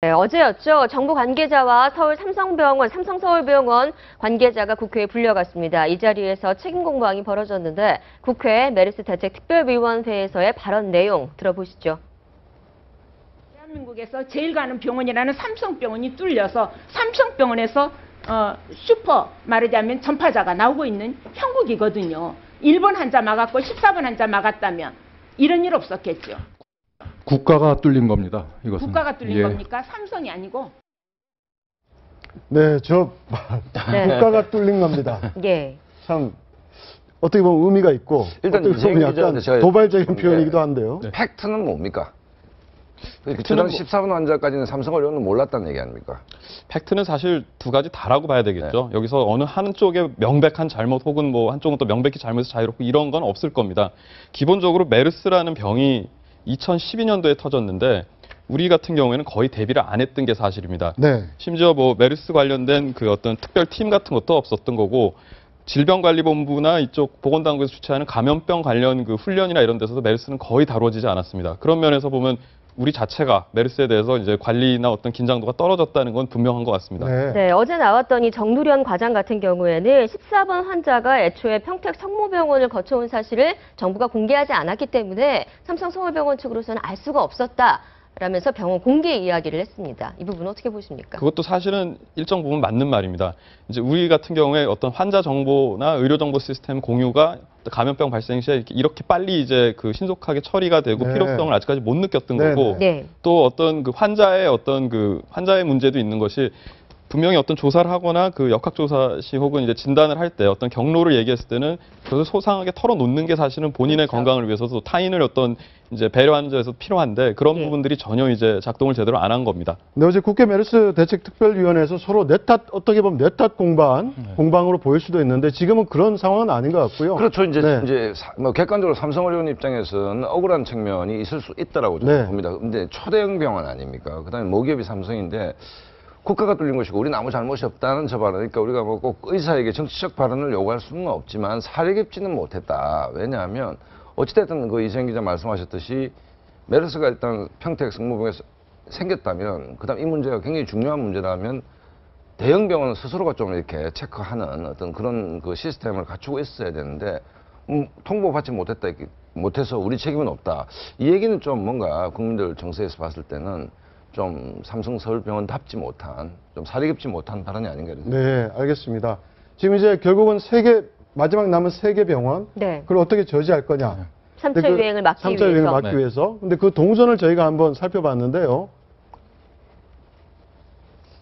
네, 어제였죠. 정부 관계자와 서울 삼성서울병원 관계자가 국회에 불려갔습니다. 이 자리에서 책임 공방이 벌어졌는데 국회 메르스 대책 특별위원회에서의 발언 내용 들어보시죠. 대한민국에서 제일 가는 병원이라는 삼성병원이 뚫려서 삼성병원에서 슈퍼 말하자면 전파자가 나오고 있는 형국이거든요. 1번 환자 막았고 14번 환자 막았다면 이런 일 없었겠죠. 국가가 뚫린 겁니다. 이것은. 국가가 뚫린 겁니까? 삼성이 아니고. 네, 네. 국가가 뚫린 겁니다. 예. 참 어떻게 보면 의미가 있고 일단 어떻게 보면 약간 도발적인 표현이기도 한데요. 네. 팩트는 뭡니까? 주당 14번 환자까지는 삼성의료는 몰랐다는 얘기 아닙니까? 팩트는 사실 두 가지 다라고 봐야 되겠죠. 여기서 어느 한쪽에 명백한 잘못 혹은 뭐 한쪽은 또 명백히 잘못해서 자유롭고 이런 건 없을 겁니다. 기본적으로 메르스라는 병이 2012년도에 터졌는데 우리 같은 경우에는 거의 대비를 안 했던 게 사실입니다. 네. 심지어 뭐 메르스 관련된 그 어떤 특별팀 같은 것도 없었던 거고 질병관리본부나 이쪽 보건당국에서 주최하는 감염병 관련 그 훈련이나 이런 데서도 메르스는 거의 다뤄지지 않았습니다. 그런 면에서 보면 우리 자체가 메르스에 대해서 이제 관리나 어떤 긴장도가 떨어졌다는 건 분명한 것 같습니다. 네, 어제 나왔던 이 정누련 과장 같은 경우에는 14번 환자가 애초에 평택 성모병원을 거쳐온 사실을 정부가 공개하지 않았기 때문에 삼성서울병원 측으로서는 알 수가 없었다. 라면서 병원 공개 이야기를 했습니다. 이 부분 어떻게 보십니까? 그것도 사실은 일정 부분 맞는 말입니다. 이제 우리 같은 경우에 어떤 환자 정보나 의료 정보 시스템 공유가 감염병 발생 시에 이렇게 빨리 이제 그 신속하게 처리가 되고 네. 필요성을 아직까지 못 느꼈던 네, 거고 네. 또 어떤 그 환자의 문제도 있는 것이 분명히 어떤 조사를 하거나 그 역학조사 시 혹은 이제 진단을 할 때 어떤 경로를 얘기했을 때는 그것을 소상하게 털어놓는 게 사실은 본인의 그렇죠. 건강을 위해서도 타인을 어떤 이제 배려하는 데서 필요한데 그런 예. 부분들이 전혀 이제 작동을 제대로 안 한 겁니다. 네, 어제 국회 메르스 대책 특별위원회에서 서로 어떻게 보면 내 탓 공방으로 보일 수도 있는데 지금은 그런 상황은 아닌 것 같고요. 그렇죠. 네. 이제 뭐 객관적으로 삼성의료원 입장에서는 억울한 측면이 있을 수 있다라고 저는 네. 봅니다. 근데 초대형 병원 아닙니까? 그다음에 모기업이 삼성인데 국가가 뚫린 것이고 우리는 아무 잘못이 없다는 저 발언. 그러니까 우리가 뭐 꼭 의사에게 정치적 발언을 요구할 수는 없지만 사려 깊지는 못했다. 왜냐하면 어찌됐든 그 이세영 기자 말씀하셨듯이 메르스가 일단 평택 성모병에서 생겼다면 그다음 이 문제가 굉장히 중요한 문제라면 대형 병원 스스로가 좀 이렇게 체크하는 어떤 그런 그 시스템을 갖추고 있어야 되는데 통보받지 못해서 우리 책임은 없다. 이 얘기는 좀 뭔가 국민들 정서에서 봤을 때는 좀 삼성서울병원답지 못한, 좀 사려 깊지 못한 발언이 아닌가 이런 생각이 네, 알겠습니다. 지금 이제 결국은 마지막 남은 3개 병원 네. 그걸 어떻게 저지할 거냐. 3차 유행을 막기 3차 위해서. 유행을 막기 위해서. 근데 그 동선을 저희가 한번 살펴봤는데요.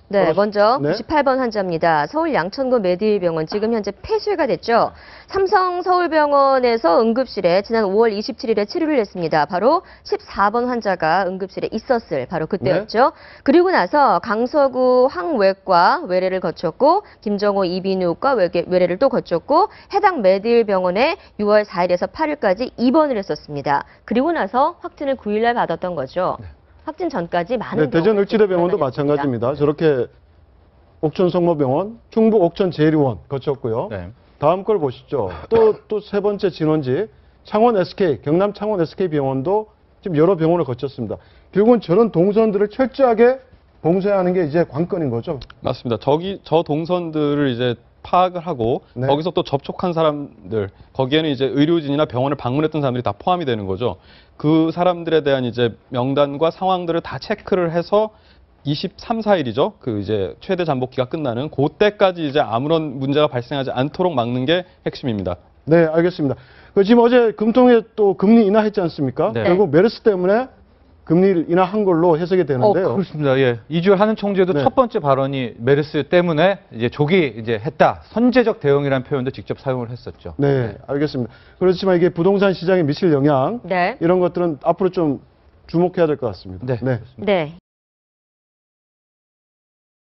네, 먼저 네. 98번 환자입니다. 서울 양천구 메디힐병원 지금 현재 폐쇄가 됐죠. 삼성서울병원에서 응급실에 지난 5월 27일에 치료를 했습니다. 바로 14번 환자가 응급실에 있었을 바로 그때였죠. 네. 그리고 나서 강서구 항외과 외래를 거쳤고 김정호 이비인후과 외래를 또 거쳤고 해당 메디힐병원에 6월 4일에서 8일까지 입원을 했었습니다. 그리고 나서 확진을 9일날 받았던 거죠. 확진 전까지 많은 대전 을지로병원도 마찬가지입니다. 저렇게 옥천 성모병원, 충북 옥천 제1의원 거쳤고요. 네. 다음 걸 보시죠. 또 세 번째 진원지 창원 SK, 경남 창원 SK 병원도 지금 여러 병원을 거쳤습니다. 결국은 저런 동선들을 철저하게 봉쇄해야 하는 게 이제 관건인 거죠. 맞습니다. 저 동선들을 이제 파악을 하고 네. 거기서 또 접촉한 사람들, 거기에는 이제 의료진이나 병원을 방문했던 사람들이 다 포함이 되는 거죠. 그 사람들에 대한 이제 명단과 상황들을 다 체크를 해서 23, 4일이죠. 그 이제 최대 잠복기가 끝나는 그때까지 이제 아무런 문제가 발생하지 않도록 막는 게 핵심입니다. 네, 알겠습니다. 지금 어제 금통에 또 금리 인하했지 않습니까? 네. 결국 메르스 때문에 금리를 인하한 걸로 해석이 되는데요. 그렇습니다. 예. 이주열 하는 총재도 네. 첫 번째 발언이 메르스 때문에 이제 조기 이제 했다. 선제적 대응이라는 표현도 직접 사용을 했었죠. 네, 알겠습니다. 그렇지만 이게 부동산 시장에 미칠 영향 네. 이런 것들은 앞으로 좀 주목해야 될 것 같습니다. 네. 네.